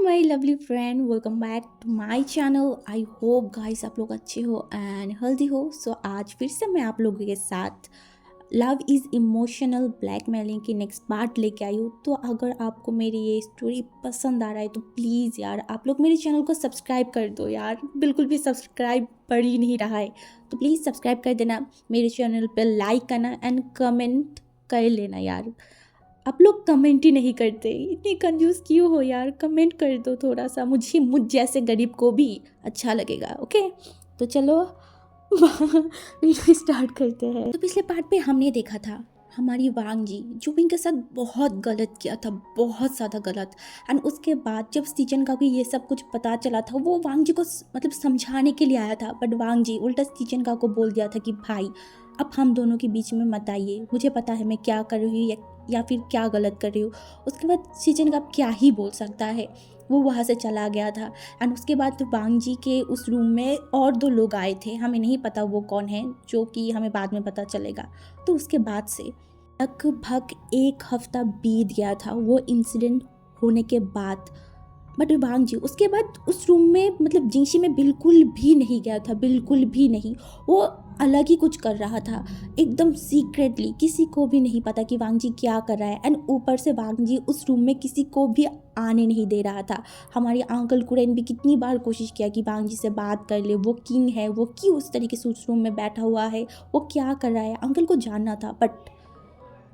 My lovely friend, welcome back to my channel. I hope guys आप लोग अच्छे हो एंड हेल्दी हो। सो आज फिर से मैं आप लोगों के साथ लव इज़ इमोशनल ब्लैकमेलिंग की नेक्स्ट पार्ट लेके आई हूँ। तो अगर आपको मेरी ये स्टोरी पसंद आ रहा है तो प्लीज़ यार आप लोग मेरे चैनल को सब्सक्राइब कर दो यार। बिल्कुल भी सब्सक्राइब पड़ ही नहीं रहा है, तो प्लीज़ सब्सक्राइब कर देना मेरे चैनल पर, लाइक करना एंड कमेंट कर लेना यार। आप लोग कमेंट ही नहीं करते, इतने कंजूस क्यों हो यार। कमेंट कर दो थोड़ा सा, मुझ जैसे गरीब को भी अच्छा लगेगा। ओके तो चलो वीडियो स्टार्ट करते हैं। तो पिछले पार्ट पे हमने देखा था हमारी वांग जी जो विंग के साथ बहुत गलत किया था, बहुत ज़्यादा गलत। एंड उसके बाद जब सीजन का भी ये सब कुछ पता चला था, वो वांग जी को मतलब समझाने के लिए आया था, बट वांग जी उल्टा सीजन का को बोल दिया था कि भाई अब हम दोनों के बीच में मत आइए, मुझे पता है मैं क्या कर रही हूँ या फिर क्या गलत कर रही हूँ। उसके बाद सीजन का क्या ही बोल सकता है, वो वहाँ से चला गया था। एंड उसके बाद वांग जी के उस रूम में और दो लोग आए थे, हमें नहीं पता वो कौन है, जो कि हमें बाद में पता चलेगा। तो उसके बाद से लगभग एक हफ्ता बीत गया था वो इंसिडेंट होने के बाद। बट वांग जी उसके बाद उस रूम में मतलब जिंगशी में बिल्कुल भी नहीं गया था, बिल्कुल भी नहीं। वो अलग ही कुछ कर रहा था एकदम सीक्रेटली, किसी को भी नहीं पता कि वांग जी क्या कर रहा है। एंड ऊपर से वांग जी उस रूम में किसी को भी आने नहीं दे रहा था। हमारे अंकल कुरेन भी कितनी बार कोशिश किया कि वांग जी से बात कर ले, वो किंग है, वो क्यों उस तरीके से उस रूम में बैठा हुआ है, वो क्या कर रहा है, अंकल को जानना था। बट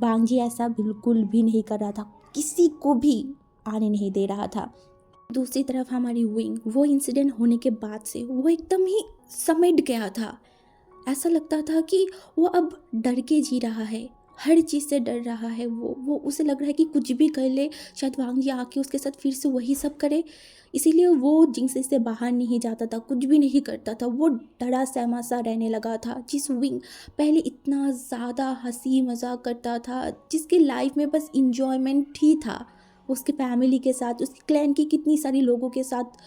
वांग जी ऐसा बिल्कुल भी नहीं कर रहा था, किसी को भी आने नहीं दे रहा था। दूसरी तरफ हमारी विंग, वो इंसिडेंट होने के बाद से वो एकदम ही समेट गया था। ऐसा लगता था कि वो अब डर के जी रहा है, हर चीज़ से डर रहा है। वो उसे लग रहा है कि कुछ भी कर ले शायद वांग जी आके उसके साथ फिर से वही सब करे। इसीलिए वो जिंगसे से बाहर नहीं जाता था, कुछ भी नहीं करता था, वो डरा सहमा सा रहने लगा था। जिस विंग पहले इतना ज़्यादा हंसी मजाक करता था, जिसकी लाइफ में बस इंजॉयमेंट ही था, उसके फैमिली के साथ, उसके क्लैन के कितनी सारी लोगों के साथ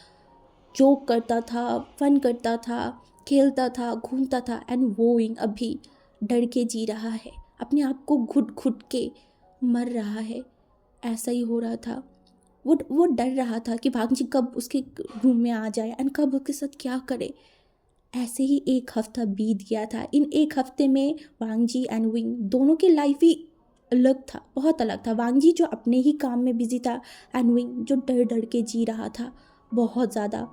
जोक करता था, फन करता था, खेलता था, घूमता था। एंड वो विंग अभी डर के जी रहा है, अपने आप को घुट घुट के मर रहा है। ऐसा ही हो रहा था। वो डर रहा था कि भाग जी कब उसके रूम में आ जाए एंड कब उसके साथ क्या करे। ऐसे ही एक हफ्ता बीत गया था। इन एक हफ्ते में वांग जी एंड विंग दोनों की लाइफ ही अलग था, बहुत अलग था। वांग जी जो अपने ही काम में बिजी था एंड विंग जो डर डर के जी रहा था, बहुत ज़्यादा,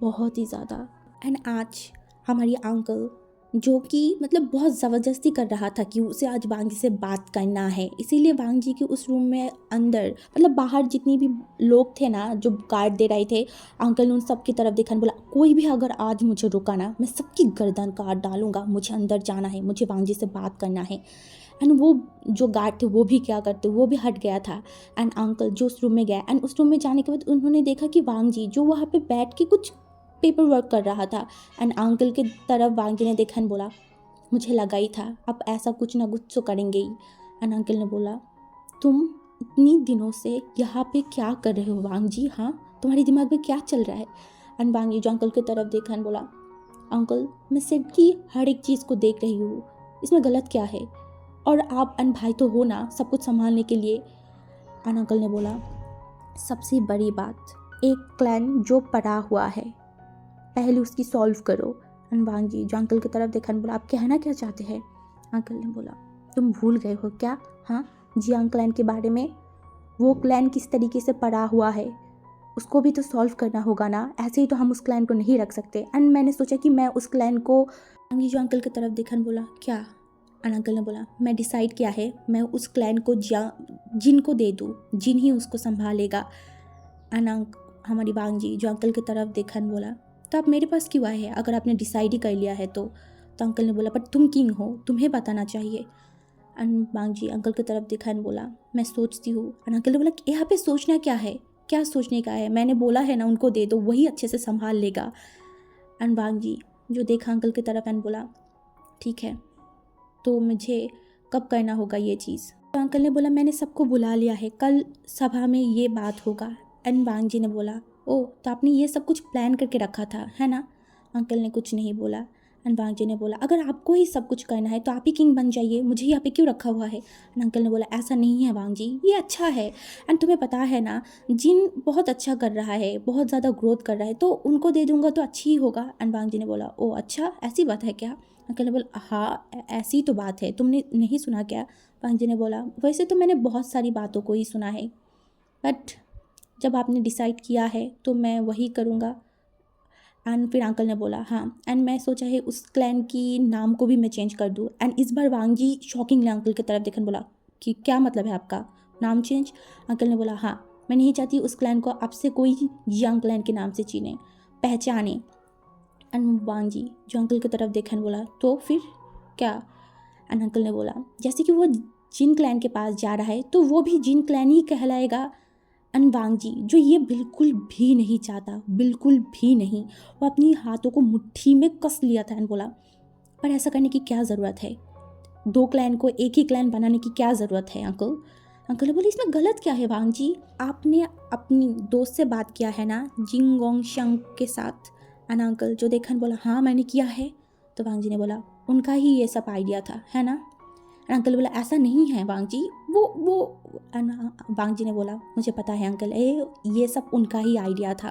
बहुत ही ज़्यादा। एंड आज हमारी अंकल जो कि मतलब बहुत ज़बरदस्ती कर रहा था कि उसे आज वांग जी से बात करना है, इसीलिए वांग जी के उस रूम में अंदर मतलब बाहर जितनी भी लोग थे ना जो गार्ड दे रहे थे, अंकल ने उन सब की तरफ देखा, बोला कोई भी अगर आज मुझे रुका ना मैं सबकी गर्दन काट डालूंगा, मुझे अंदर जाना है, मुझे वांग जी से बात करना है। एंड वो जो गार्ड थे वो भी क्या करते, वो भी हट गया था। एंड अंकल जो उस रूम में गया एंड उस रूम में जाने के बाद उन्होंने देखा कि वांग जी जो वहाँ पे बैठ के कुछ पेपर वर्क कर रहा था। एंड अंकल की तरफ वांग जी ने देखा एंड बोला मुझे लगा ही था अब ऐसा कुछ ना कुछ तो करेंगे ही। एंड अंकल ने बोला तुम इतनी दिनों से यहाँ पे क्या कर रहे हो वांग जी, हाँ तुम्हारे दिमाग में क्या चल रहा है। एंड वांग जी जो अंकल की तरफ देखा एंड बोला अंकल मैं सेट की हर एक चीज़ को देख रही हूँ, इसमें गलत क्या है, और आप अन भाई तो हो ना सब कुछ संभालने के लिए। एंड अंकल ने बोला सबसे बड़ी बात, एक क्लैन जो पड़ा हुआ है पहले उसकी सॉल्व करो। एंड वांग जी जो अंकल की तरफ देखा बोला आप कहना क्या चाहते हैं। अंकल ने बोला तुम भूल गए हो क्या, हाँ जियांग क्लैन के बारे में, वो क्लैन किस तरीके से पड़ा हुआ है उसको भी तो सॉल्व करना होगा ना, ऐसे ही तो हम उस क्लैन को नहीं रख सकते। एंड मैंने सोचा कि मैं उस क्लैन को, वांग जी जो अंकल की तरफ देखा बोला क्या। एंड अंकल ने बोला मैं डिसाइड किया है, मैं उस क्लैन को जिन को दे दूँ, जिन ही उसको संभालेगा। एंड हमारी वांग जी जो अंकल की तरफ देखा बोला तो आप मेरे पास क्यों आए हैं अगर आपने डिसाइड ही कर लिया है तो अंकल ने बोला पर तुम किंग हो, तुम्हें बताना चाहिए। एंड वांग जी अंकल की तरफ देखा एंड बोला मैं सोचती हूँ। एंड अंकल ने बोला यहाँ पे सोचना क्या है, क्या सोचने का है, मैंने बोला है ना उनको दे दो, वही अच्छे से संभाल लेगा। एंड वांग जी जो देखा अंकल की तरफ एंड बोला ठीक है तो मुझे कब करना होगा ये चीज़। तो अंकल ने बोला मैंने सबको बुला लिया है, कल सभा में ये बात होगा। एंड वांग जी ने बोला ओ तो आपने ये सब कुछ प्लान करके रखा था है ना। अंकल ने कुछ नहीं बोला। एंड बांग जी ने बोला अगर आपको ही सब कुछ करना है तो आप ही किंग बन जाइए, मुझे यहाँ पे क्यों रखा हुआ है। एंड अंकल ने बोला ऐसा नहीं है बांग जी, ये अच्छा है एंड तुम्हें पता है ना जिन बहुत अच्छा कर रहा है, बहुत ज़्यादा ग्रोथ कर रहा है, तो उनको दे दूंगा तो अच्छी ही होगा। एंड बांग जी ने बोला ओ अच्छा ऐसी बात है क्या। अंकल ने बोला हाँ ऐसी तो बात है, तुमने नहीं सुना क्या। बांग जी ने बोला वैसे तो मैंने बहुत सारी बातों को ही सुना है, बट जब आपने डिसाइड किया है तो मैं वही करूँगा। एंड फिर अंकल ने बोला हाँ, एंड मैं सोचा है उस क्लैन की नाम को भी मैं चेंज कर दूँ। एंड इस बार वांगी शॉकिंगली अंकल की तरफ देखकर बोला कि क्या मतलब है आपका नाम चेंज। अंकल ने बोला हाँ, मैं नहीं चाहती उस क्लैन को आपसे कोई यंग क्लैन के नाम से चीने पहचाने। एंड वांगी जो अंकल की तरफ देखकर बोला तो फिर क्या। एंड अंकल ने बोला जैसे कि वो जिन क्लैन के पास जा रहा है तो वो भी जिन क्लैन ही कहलाएगा। अनवांग जी जो ये बिल्कुल भी नहीं चाहता, बिल्कुल भी नहीं, वो अपनी हाथों को मुट्ठी में कस लिया था एंड बोला पर ऐसा करने की क्या ज़रूरत है, दो क्लैन को एक ही क्लैन बनाने की क्या ज़रूरत है अंकल। अंकल ने बोले इसमें गलत क्या है वांग जी, आपने अपनी दोस्त से बात किया है ना जिंगोंग शंग के साथ। एंड अंकल जो देखा बोला हाँ मैंने किया है। तो वांग जी ने बोला उनका ही ये सब आइडिया था है ना। अंकल बोला ऐसा नहीं है वांग जी, वो वांग जी ने बोला मुझे पता है अंकल, ये सब उनका ही आइडिया था।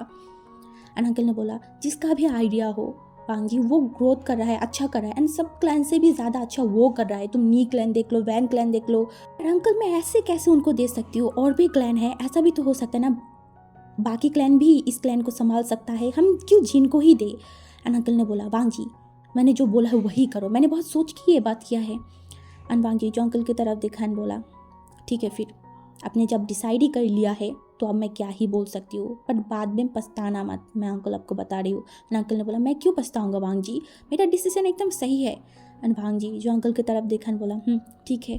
एंड अंकल ने बोला जिसका भी आइडिया हो वांग जी, वो ग्रोथ कर रहा है, अच्छा कर रहा है एंड सब क्लैन से भी ज़्यादा अच्छा वो कर रहा है। तुम नी क्लैन देख लो, वैन क्लैन देख लो। और अंकल मैं ऐसे कैसे उनको दे सकती हूँ, और भी क्लैन है, ऐसा भी तो हो सकता है ना बाकी क्लैन भी इस क्लैन को संभाल सकता है, हम क्यों जिन को ही दे। एंड अंकल ने बोला वांग जी मैंने जो बोला है वही करो, मैंने बहुत सोच के ये बात किया है। अनवांग जी जो अंकल की तरफ देखा एंड बोला ठीक है फिर, आपने जब डिसाइड ही कर लिया है तो अब मैं क्या ही बोल सकती हूँ, बट बाद में पछताना मत, मैं अंकल आपको बता रही हूँ। अंकल ने बोला मैं क्यों पछताऊँगा वांग जी, मेरा डिसीजन एकदम सही है। वांग जी जो अंकल की तरफ देखा एंड बोला ठीक है।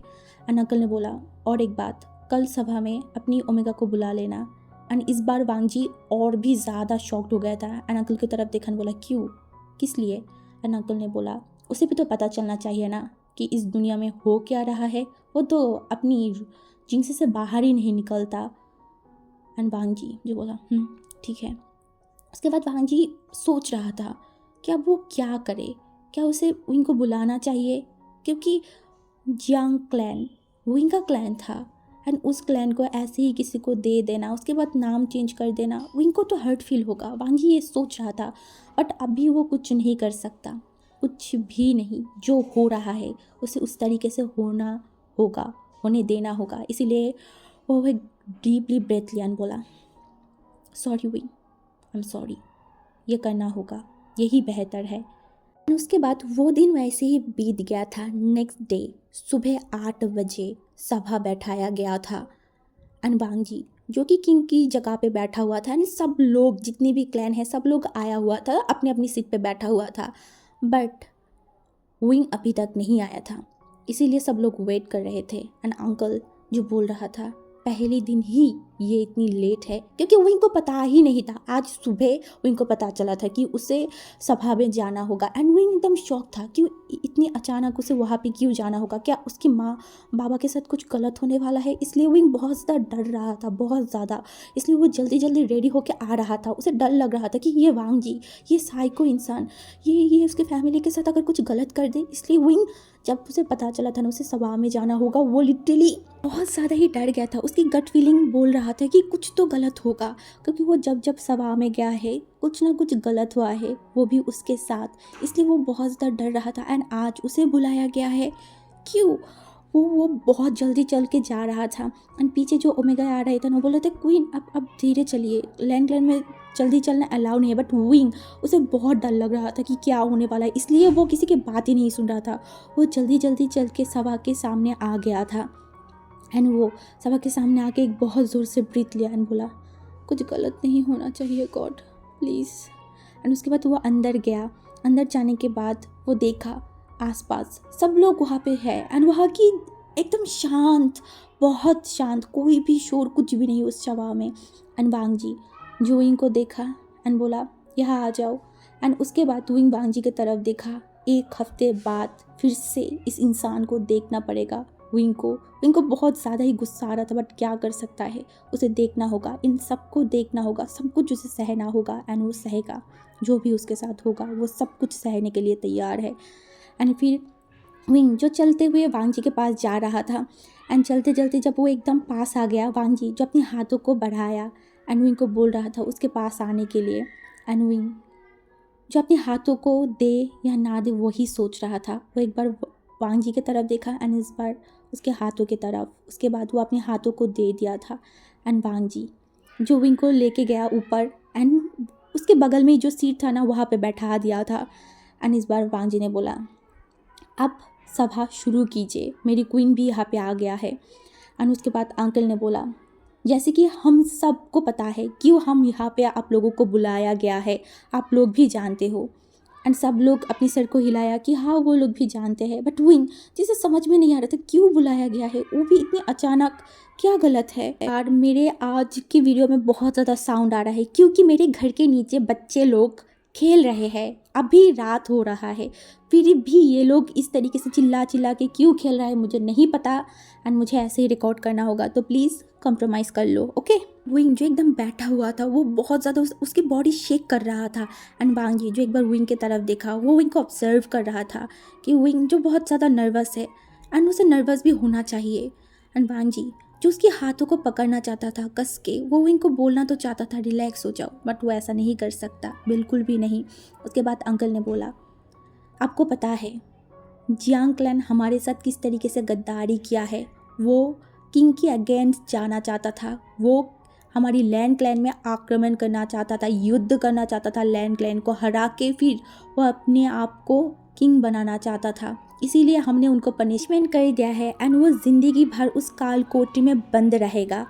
अंकल ने बोला और एक बात, कल सभा में अपनी ओमेगा को बुला लेना। एंड इस बार वांग जी और भी ज़्यादा शॉक्ड हो गया था एंड अंकल की तरफ देखा बोला क्यों, किस लिए। एंड अंकल ने बोला उसे भी तो पता चलना चाहिए ना कि इस दुनिया में हो क्या रहा है, वो तो अपनी जिंस से बाहर ही नहीं निकलता। एंड वांग जी जो बोला ठीक है। उसके बाद वांग जी सोच रहा था कि अब वो क्या करे, क्या उसे विंग को बुलाना चाहिए, क्योंकि जियांग क्लैन विंग का क्लैन था एंड उस क्लैन को ऐसे ही किसी को दे देना, उसके बाद नाम चेंज कर देना, विंग को तो हर्ट फील होगा। वांग जी ये सोच रहा था, बट अभी वो कुछ नहीं कर सकता, कुछ भी नहीं। जो हो रहा है उसे उस तरीके से होना होगा, होने देना होगा। इसीलिए वो एक डीपली ब्रेथ लिया और बोला sorry wing, I am sorry, ये करना होगा, यही बेहतर है। उसके बाद वो दिन वैसे ही बीत गया था। नेक्स्ट डे सुबह 8 बजे सभा बैठाया गया था। अनबांग जी जो कि किंग की जगह पे बैठा हुआ था एंड सब लोग जितनी भी क्लैन है सब लोग आया हुआ था, अपनी अपनी सीट पे बैठा हुआ था, बट विंग अभी तक नहीं आया था। इसीलिए सब लोग वेट कर रहे थे एंड अंकल जो बोल रहा था पहले दिन ही ये इतनी लेट है, क्योंकि विंग को पता ही नहीं था। आज सुबह विंग को पता चला था कि उसे सभा में जाना होगा एंड विंग एकदम शॉक था कि इतनी अचानक उसे वहाँ पे क्यों जाना होगा, क्या उसकी माँ बाबा के साथ कुछ गलत होने वाला है। इसलिए विंग बहुत ज़्यादा डर रहा था, बहुत ज़्यादा। इसलिए वो जल्दी जल्दी रेडी होकर आ रहा था। उसे डर लग रहा था कि ये वांग जी, ये साइको इंसान, ये उसके फैमिली के साथ अगर कुछ गलत कर दे। इसलिए विंग जब उसे पता चला था ना उसे सभा में जाना होगा, वो लिटरली बहुत ज़्यादा ही डर गया था। उसकी गट फीलिंग बोल रहा था कि कुछ तो गलत होगा, क्योंकि वो जब जब सभा में गया है कुछ ना कुछ गलत हुआ है, वो भी उसके साथ। इसलिए वो बहुत ज़्यादा डर रहा था एंड आज उसे बुलाया गया है, क्यों। वो बहुत जल्दी चल के जा रहा था एंड पीछे जो ओमेगा आ रहे थे ना बोल रहे थे क्वीन अब धीरे चलिए, लैंड में जल्दी चलना अलाउ नहीं है। बट विंग उसे बहुत डर लग रहा था कि क्या होने वाला है, इसलिए वो किसी की बात ही नहीं सुन रहा था। वो जल्दी जल्दी चल के सभा के सामने आ गया था एंड वो सभा के सामने आके एक बहुत ज़ोर से ब्रीथ लिया एंड बोला कुछ गलत नहीं होना चाहिए गॉड प्लीज़। एंड उसके बाद वो अंदर गया। अंदर जाने के बाद वो देखा आसपास सब लोग वहाँ पे है एंड वहाँ की एकदम शांत, बहुत शांत, कोई भी शोर कुछ भी नहीं उस सभा में। एंड वांग जी जो विंग को देखा एंड बोला यहाँ आ जाओ। एंड उसके बाद विंग वांग जी की तरफ देखा। एक हफ्ते बाद फिर से इस इंसान को देखना पड़ेगा, विंग को बहुत ज़्यादा ही गुस्सा आ रहा था, बट क्या कर सकता है, उसे देखना होगा, इन सबको देखना होगा, सब कुछ उसे सहना होगा एंड वो सहेगा। जो भी उसके साथ होगा वो सब कुछ सहने के लिए तैयार है। एंड फिर विंग जो चलते हुए वांग जी के पास जा रहा था, एंड चलते चलते जब वो एकदम पास आ गया, वांग जी जो अपने हाथों को बढ़ाया एंड विंग को बोल रहा था उसके पास आने के लिए, एंड विंग जो अपने हाथों को दे या ना दे वही सोच रहा था। वो एक बार वांग जी की तरफ देखा एंड इस बार उसके हाथों की तरफ, उसके बाद वो अपने हाथों को दे दिया था। एंड वांग जी जो विंग को लेके गया ऊपर एंड उसके बगल में ही जो सीट था ना वहाँ पे बैठा दिया था। एंड इस बार वांग जी ने बोला, अब सभा शुरू कीजिए, मेरी क्वीन भी यहाँ पे आ गया है। एंड उसके बाद अंकल ने बोला, जैसे कि हम सबको पता है क्यों हम यहाँ पे आप लोगों को बुलाया गया है, आप लोग भी जानते हो। एंड सब लोग अपने सर को हिलाया कि हाँ वो लोग भी जानते हैं, बट विंग जिसे समझ में नहीं आ रहा था क्यों बुलाया गया है, वो भी इतनी अचानक, क्या गलत है यार। मेरे आज की वीडियो में बहुत ज़्यादा साउंड आ रहा है क्योंकि मेरे घर के नीचे बच्चे लोग खेल रहे हैं, अभी रात हो रहा है, फिर भी ये लोग इस तरीके से चिल्ला चिल्ला के क्यों खेल रहा है मुझे नहीं पता। एंड मुझे ऐसे ही रिकॉर्ड करना होगा, तो प्लीज़ कंप्रोमाइज़ कर लो, ओके। विंग जो एकदम बैठा हुआ था वो बहुत ज़्यादा उसकी बॉडी शेक कर रहा था। एंड वांग जी जो एक बार विंग की तरफ देखा, वो विंग को ऑब्जर्व कर रहा था कि विंग जो बहुत ज़्यादा नर्वस है एंड उसे नर्वस भी होना चाहिए। एंड वांग जी जो उसके हाथों को पकड़ना चाहता था कस के, वो विंग को बोलना तो चाहता था रिलैक्स हो जाओ, बट वो ऐसा नहीं कर सकता, बिल्कुल भी नहीं। उसके बाद अंकल ने बोला, आपको पता है जियांग क्लैन हमारे साथ किस तरीके से गद्दारी किया है, वो किंग के अगेंस्ट जाना चाहता था, वो हमारी लैंड क्लैन में आक्रमण करना चाहता था, युद्ध करना चाहता था, लैंड क्लैन को हरा के फिर वो अपने आप को किंग बनाना चाहता था, इसीलिए हमने उनको पनिशमेंट कर दिया है एंड वो ज़िंदगी भर उस काल कोठरी में बंद रहेगा।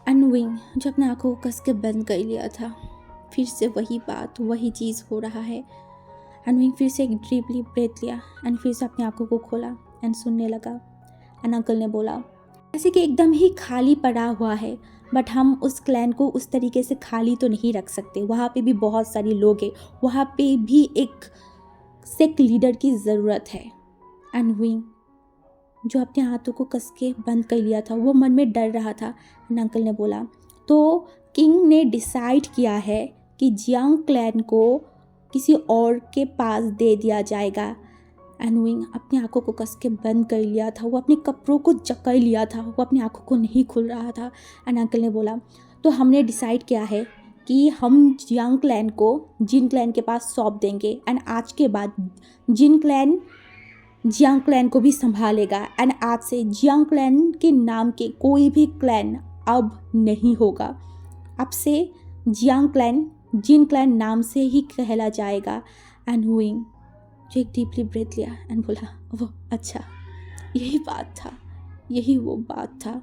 एंड विंग जो अपने आँखों को कस के बंद कर लिया था, फिर से वही बात वही चीज़ हो रहा है। एंड विंग फिर से एक डीपली ब्रेथ लिया एंड फिर से अपनी आँखों को खोला एंड सुनने लगा। एंड अंकल ने बोला, जैसे कि एकदम ही खाली पड़ा हुआ है, बट हम उस क्लैन को उस तरीके से खाली तो नहीं रख सकते, वहाँ पे भी बहुत सारे लोग हैं, वहाँ पे भी एक सेक्ट लीडर की ज़रूरत है। एंड विंग जो अपने हाथों को कस के बंद कर लिया था, वो मन में डर रहा था। एंड अंकल ने बोला, तो किंग ने डिसाइड किया है कि जियांग क्लैन को किसी और के पास दे दिया जाएगा। एंड विंग अपनी आंखों को कस के बंद कर लिया था, वो अपने कपड़ों को जकड़ लिया था, वो अपनी आंखों को नहीं खुल रहा था। एंड अंकल ने बोला, तो हमने डिसाइड किया है कि हम जियांग क्लैन को जिन क्लैन के पास सौंप देंगे एंड आज के बाद जिन क्लैन जियांग क्लैन को भी संभालेगा। एंड आज से जियांग क्लैन के नाम के कोई भी क्लैन अब नहीं होगा, अब से जियांग क्लैन जिन क्लैन नाम से ही कहला जाएगा। एंड विंग जो एक डीपली ब्रेथ लिया एंड बोला, वो अच्छा, यही बात था, यही वो बात था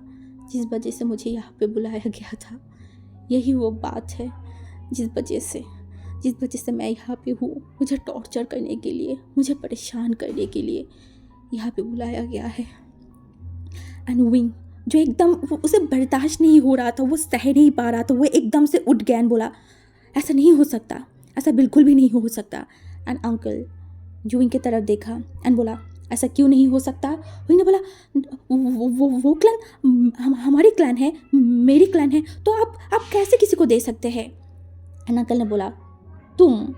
जिस वजह से मुझे यहाँ पे बुलाया गया था, यही वो बात है जिस वजह से मैं यहाँ पे हूँ, मुझे टॉर्चर करने के लिए, मुझे परेशान करने के लिए यहाँ पे बुलाया गया है। एंड विंग जो एकदम उसे बर्दाश्त नहीं हो रहा था, वो सह नहीं पा रहा था, वो एकदम से उठ गया एंड बोला, ऐसा नहीं हो सकता, ऐसा बिल्कुल भी नहीं हो सकता। एंड अंकल जो विंग की तरफ देखा एंड बोला, ऐसा क्यों नहीं हो सकता। विंग ने बोला, वो क्लैन हमारी क्लैन है, मेरी क्लैन है, तो आप कैसे किसी को दे सकते हैं। एंड अंकल ने बोला, तुम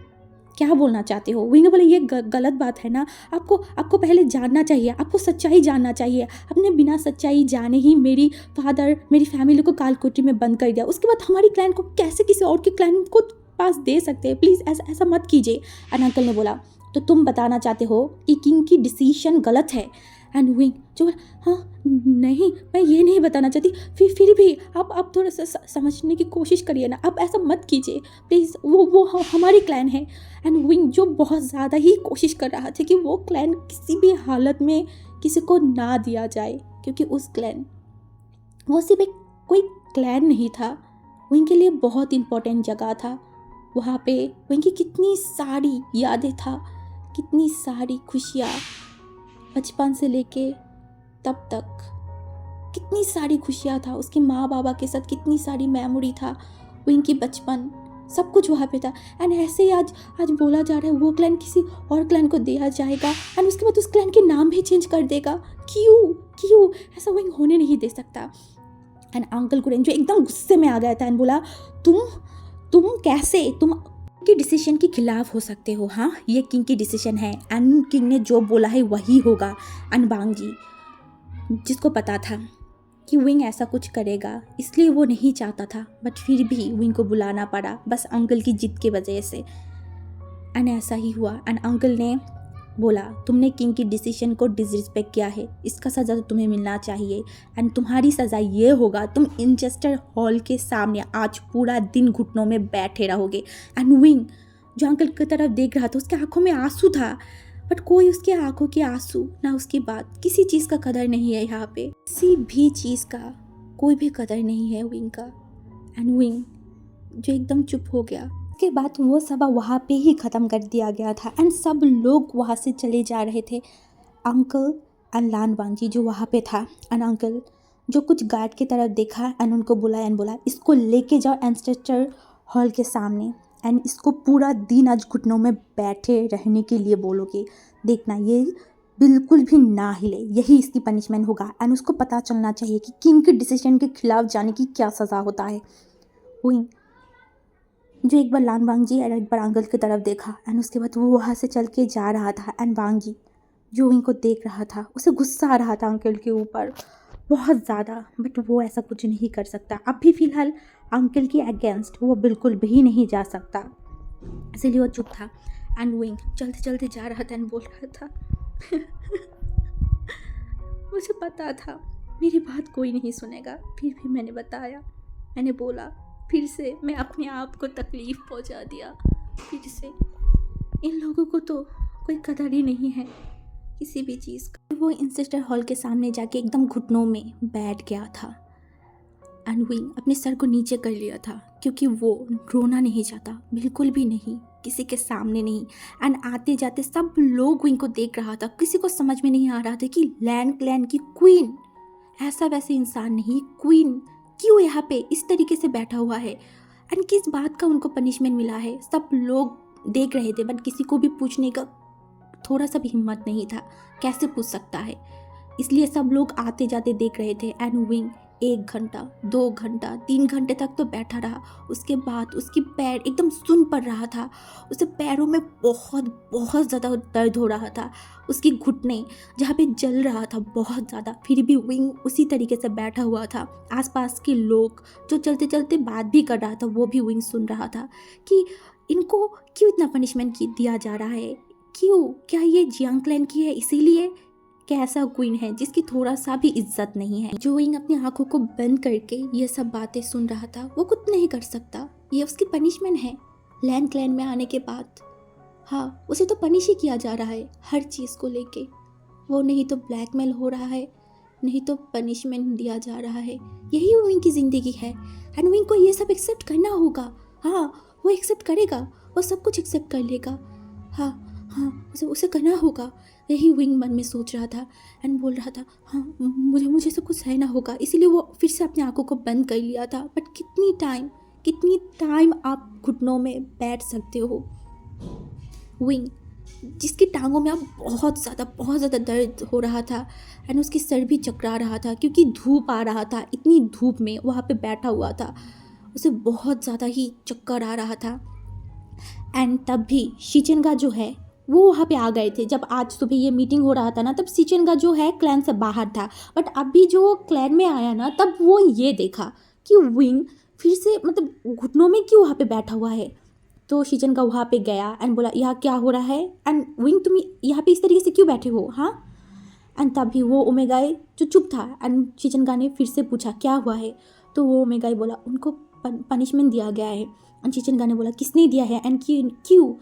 क्या बोलना चाहते हो। विंग ने बोला, ये गलत बात है ना, आपको पहले जानना चाहिए, आपको सच्चाई जानना चाहिए, आपने बिना सच्चाई जाने ही मेरी फादर मेरी फैमिली को कालकोठरी में बंद कर दिया, उसके बाद हमारी क्लैन को कैसे किसी और के क्लैन को पास दे सकते हैं, प्लीज़ ऐसा मत कीजिए। एंड अंकल ने बोला, तो तुम बताना चाहते हो कि किंग की डिसीजन गलत है। एंड विंग जो, हाँ नहीं, मैं ये नहीं बताना चाहती, फिर भी आप थोड़ा सा समझने की कोशिश करिए ना, आप ऐसा मत कीजिए प्लीज़, वो हमारी क्लैन है। एंड विंग जो बहुत ज़्यादा ही कोशिश कर रहा था कि वो क्लैन किसी भी हालत में किसी को ना दिया जाए, क्योंकि उस क्लैन वो सिर्फ एक कोई क्लैन नहीं था, विंग के लिए बहुत इम्पोर्टेंट जगह था। वहाँ पे विंग की कितनी सारी यादें था, कितनी सारी खुशियाँ, बचपन से लेके तब तक कितनी सारी खुशियाँ था, उसके माँ बाबा के साथ कितनी सारी मेमोरी था विंग की बचपन, सब कुछ वहाँ पे था। एंड ऐसे ही आज आज बोला जा रहा है वो क्लैन किसी और क्लैन को दिया जाएगा एंड उसके बाद उस क्लैन के नाम भी चेंज कर देगा। क्यों क्यों ऐसा विंग होने नहीं दे सकता। एंड अंकल कुरेन जो एकदम गुस्से में आ गया था एंड बोला तुम कैसे तुम की डिसीजन के खिलाफ हो सकते हो। हाँ, ये किंग की डिसीजन है एंड किंग ने जो बोला है वही होगा। एंड वांगी जिसको पता था कि विंग ऐसा कुछ करेगा इसलिए वो नहीं चाहता था, बट फिर भी विंग को बुलाना पड़ा बस अंकल की जिद की वजह से। एंड ऐसा ही हुआ। एंड अंकल ने बोला तुमने किंग की डिसीजन को डिसरिस्पेक्ट किया है, इसका सज़ा तो तुम्हें मिलना चाहिए एंड तुम्हारी सज़ा ये होगा तुम इंचेस्टर हॉल के सामने आज पूरा दिन घुटनों में बैठे रहोगे। एंड विंग जो अंकल की तरफ देख रहा था उसके आंखों में आंसू था, बट कोई उसके आंखों के आंसू ना उसकी बात, किसी चीज़ का कदर नहीं है यहाँ पे, किसी भी चीज़ का कोई भी कदर नहीं है विंग का। एंड विंग जो एकदम चुप हो गया। उसके बाद वो सभा वहाँ पे ही ख़त्म कर दिया गया था एंड सब लोग वहाँ से चले जा रहे थे। अंकल एंड लान वांजी जो वहाँ पे था एंड अंकल जो कुछ गार्ड की तरफ देखा एंड उनको बुलाया एंड बोला इसको लेके जाओ एंसेस्टर हॉल के सामने एंड इसको पूरा दिन आज घुटनों में बैठे रहने के लिए बोलोगे, देखना ये बिल्कुल भी ना हिले, यही इसकी पनिशमेंट होगा। एंड उसको पता चलना चाहिए कि किंग के डिसीजन के खिलाफ जाने की क्या सज़ा होता है। विंग जो एक बार लान वांगजी और एक बार अंकल की तरफ देखा एंड उसके बाद वो वहाँ से चल के जा रहा था एंड वांगजी जो विंग को देख रहा था उसे गुस्सा आ रहा था अंकल के ऊपर बहुत ज़्यादा, बट वो ऐसा कुछ नहीं कर सकता। अब भी फ़िलहाल अंकल के अगेंस्ट वो बिल्कुल भी नहीं जा सकता, इसलिए वो चुप था। एंड विंग चलते चलते जा रहा था एंड बोल रहा था मुझे पता था मेरी बात कोई नहीं सुनेगा, फिर भी मैंने बताया, मैंने बोला, फिर से मैं अपने आप को तकलीफ़ पहुंचा दिया। फिर से इन लोगों को तो कोई कदर ही नहीं है किसी भी चीज़ का। वो इंसेस्टर हॉल के सामने जाके एकदम घुटनों में बैठ गया था एंड विंग अपने सर को नीचे कर लिया था क्योंकि वो रोना नहीं चाहता, बिल्कुल भी नहीं, किसी के सामने नहीं। एंड आते जाते सब लोग विंग को देख रहा था, किसी को समझ में नहीं आ रहा था कि लैंड क्लैन की क्वीन ऐसा वैसे इंसान नहीं, क्वीन क्यों यहाँ पे इस तरीके से बैठा हुआ है एंड किस बात का उनको पनिशमेंट मिला है। सब लोग देख रहे थे बट किसी को भी पूछने का थोड़ा सा भी हिम्मत नहीं था, कैसे पूछ सकता है, इसलिए सब लोग आते जाते देख रहे थे। एंड विंग 1 घंटा 2 घंटा 3 घंटे तक तो बैठा रहा। उसके बाद उसकी पैर एकदम सुन पड़ रहा था, उसे पैरों में बहुत बहुत ज़्यादा दर्द हो रहा था, उसकी घुटने जहाँ पे जल रहा था बहुत ज़्यादा, फिर भी विंग उसी तरीके से बैठा हुआ था। आसपास के लोग जो चलते चलते बात भी कर रहा था वो भी विंग सुन रहा था कि इनको क्यों इतना पनिशमेंट दिया जा रहा है, क्यों, क्या ये जियांग क्लैन की है इसीलिए, क्या ऐसा क्वीन है जिसकी थोड़ा सा भी इज्जत नहीं है। जो विंग अपनी आंखों को बंद करके ये सब बातें सुन रहा था, वो कुछ नहीं कर सकता, ये उसकी पनिशमेंट है लैंड क्लैन में आने के बाद। हाँ, उसे तो पनिश ही किया जा रहा है हर चीज़ को लेके, वो नहीं तो ब्लैकमेल हो रहा है, नहीं तो पनिशमेंट दिया जा रहा है, यही विंग की ज़िंदगी है। एंड विंग को ये सब एक्सेप्ट करना होगा। हाँ, वो एक्सेप्ट करेगा, वो सब कुछ एक्सेप्ट कर लेगा। हाँ हाँ, उसे करना होगा, यही विंग मन में सोच रहा था एंड बोल रहा था हाँ मुझे सब कुछ सहना होगा, इसीलिए वो फिर से अपनी आंखों को बंद कर लिया था। बट कितनी टाइम आप घुटनों में बैठ सकते हो। विंग जिसकी टांगों में अब बहुत ज़्यादा दर्द हो रहा था एंड उसकी सर भी चकरा रहा था क्योंकि धूप आ रहा था, इतनी धूप में वहाँ पे बैठा हुआ था, उसे बहुत ज़्यादा ही चक्कर आ रहा था। एंड तब भी शिचिनगा जो है वो वहाँ पे आ गए थे। जब आज सुबह ये मीटिंग हो रहा था ना, तब शिचिनगा जो है क्लैन से बाहर था, बट अभी जो क्लैन में आया ना तब वो ये देखा कि विंग फिर से मतलब घुटनों में क्यों वहाँ पे बैठा हुआ है। तो शिचिनगा वहाँ पे गया एंड बोला यहाँ क्या हो रहा है एंड विंग तुम यहाँ पे इस तरीके से क्यों बैठे हो। हाँ, एंड तभी वो ओमेगाई जो चुप था एंड शिचिनगा ने फिर से पूछा क्या हुआ है, तो वो ओमेगाई बोला उनको पनिशमेंट दिया गया है। एंड शिचिनगा ने बोला किसने दिया है एंड क्यों,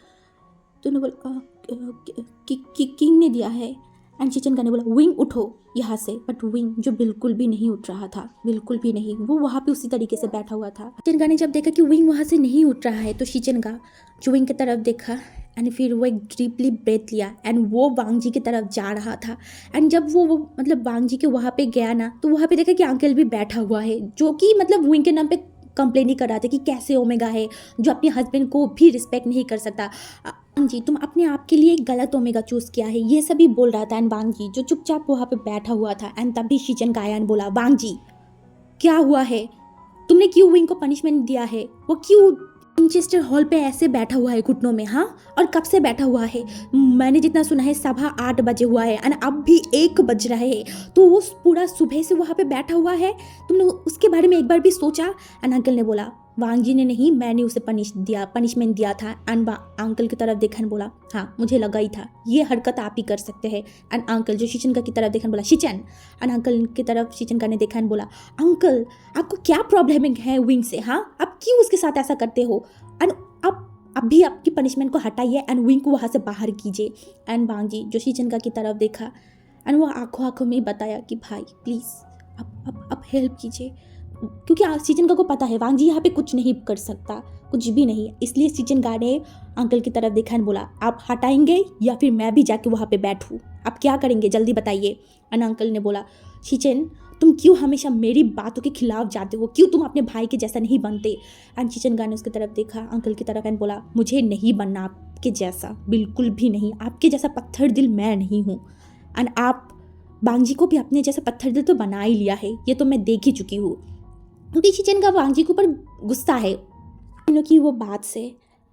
तो उन्होंने बोला किंग ने दिया है। एंड शिचिनगा ने बोला विंग उठो यहाँ से, बट विंग जो बिल्कुल भी नहीं उठ रहा था, बिल्कुल भी नहीं, वो वहाँ पे उसी तरीके से बैठा हुआ था। शिचिनगा ने जब देखा कि विंग वहाँ से नहीं उठ रहा है तो शिचिनगा जो विंग की तरफ देखा एंड फिर वो एक डीपली ब्रेथ लिया एंड वो वांगजी की तरफ जा रहा था। एंड जब वो मतलब वांगजी के वहाँ पे गया ना तो वहाँ पे देखा कि अंकल भी बैठा हुआ है जो कि मतलब विंग के नाम पे कंप्लेन ही कर रहा था कि कैसे ओमेगा है जो अपने हस्बैंड को भी रिस्पेक्ट नहीं कर सकता। बांग जी, तुम अपने आप के लिए एक गलत ओमेगा चूज़ किया है, ये सभी बोल रहा था। एंड बांग जी जो चुपचाप वहाँ पे बैठा हुआ था, एंड तभी शीचन का आया एंड बोला, बांग जी क्या हुआ है, तुमने क्यों विंग को पनिशमेंट दिया है, वो क्यों विंचेस्टर हॉल पे ऐसे बैठा हुआ है घुटनों में, हाँ, और कब से बैठा हुआ है? मैंने जितना सुना है सवा 8 बजे हुआ है एंड अब भी 1 बज रहा है, तो वो पूरा सुबह से वहाँ पे बैठा हुआ है, तुमने उसके बारे में एक बार भी सोचा? एंड अंकल ने बोला, वांग जी ने नहीं, मैंने उसे पनिशमेंट दिया था। एंड अंकल की तरफ देखा बोला, हाँ मुझे लगा ही था ये हरकत आप ही कर सकते हैं। एंड अंकल जो शिचन का की तरफ देखा बोला, शिचन। एंड अंकल की तरफ शिचन का ने देखा बोला, अंकल आपको क्या प्रॉब्लम है विंग से, हाँ, आप क्यों उसके साथ ऐसा करते हो? एंड अब भी आपकी पनिशमेंट को हटाइए एंड विंग को वहाँ से बाहर कीजिए। एंड बांग जी जो शिचन का की तरफ देखा एंड वो आंखों में बताया कि भाई प्लीज़ अब हेल्प कीजिए, क्योंकि सीजन का को पता है वांग जी यहाँ पे कुछ नहीं कर सकता, कुछ भी नहीं। इसलिए सीजन का ने अंकल की तरफ देखा और बोला, आप हटाएंगे या फिर मैं भी जाके वहाँ पे बैठूँ, आप क्या करेंगे जल्दी बताइए। एंड अंकल ने बोला, सीजन तुम क्यों हमेशा मेरी बातों के खिलाफ जाते हो, क्यों तुम अपने भाई के जैसा नहीं बनते? एंड सीजन का ने उसकी तरफ देखा अंकल की तरफ एंड बोला, मुझे नहीं बनना आपके जैसा, बिल्कुल भी नहीं, आपके जैसा पत्थर दिल मैं नहीं हूँ। एंड आप बांग जी को भी अपने जैसा पत्थर दिल तो बना ही लिया है, ये तो मैं देख ही चुकी हूँ, क्योंकि शिचन का वांग जी के ऊपर गुस्सा है तीनों की वो बात से।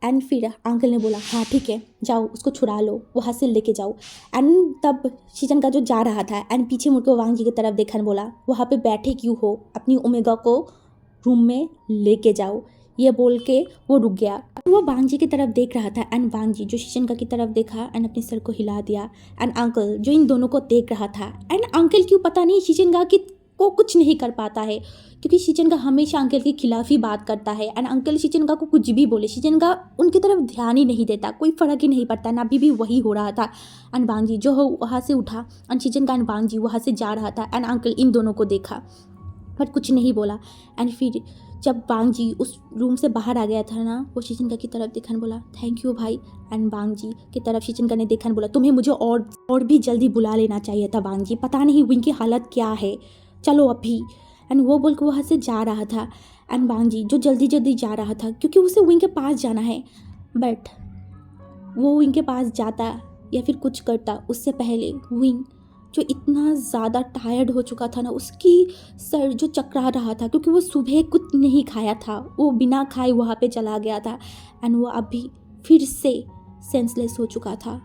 एंड फिर अंकल ने बोला, हाँ ठीक है, जाओ उसको छुड़ा लो, वहाँ से लेके जाओ। एंड तब शिचन का जो जा रहा था एंड पीछे मुड़कर वांग जी की तरफ देखा और बोला, वहाँ पे बैठे क्यों हो, अपनी ओमेगा को रूम में लेके जाओ। ये बोल के वो रुक गया। वो वांग जी की तरफ देख रहा था एंड वांग जी जो शिचन का की तरफ देखा एंड अपने सर को हिला दिया। एंड अंकल जो इन दोनों को देख रहा था एंड अंकल क्यों पता नहीं शिचन का को कुछ नहीं कर पाता है, क्योंकि शिचन का हमेशा अंकल के खिलाफ ही बात करता है। एंड अंकल शिचन का को कुछ भी बोले शिचन का उनकी तरफ ध्यान ही नहीं देता, कोई फ़र्क ही नहीं पड़ता। अभी भी वही हो रहा था। एंड बांग जी जो हो वहाँ से उठा एंड शिचन का एंड बांग जी वहाँ से जा रहा था एंड अंकल इन दोनों को देखा बट कुछ नहीं बोला। एंड फिर जब बांग जी उस रूम से बाहर आ गया था ना, वो शिचन का की तरफ देखा बोला, थैंक यू भाई। एंड बांग जी की तरफ शिचन का ने देखा बोला, तुम्हें मुझे और भी जल्दी बुला लेना चाहिए था बांग जी, पता नहीं विंग की हालत क्या है, चलो अभी। एंड वो बोल के वहाँ से जा रहा था। एंड बांग जी जो जल्दी जल्दी जा रहा था क्योंकि उसे विंग के पास जाना है, बट वो विंग के पास जाता या फिर कुछ करता उससे पहले विंग जो इतना ज़्यादा टायर्ड हो चुका था ना, उसकी सर जो चकरा रहा था क्योंकि वो सुबह कुछ नहीं खाया था, वो बिना खाए वहाँ पे चला गया था। एंड वो अभी फिर से सेंसलेस हो चुका था।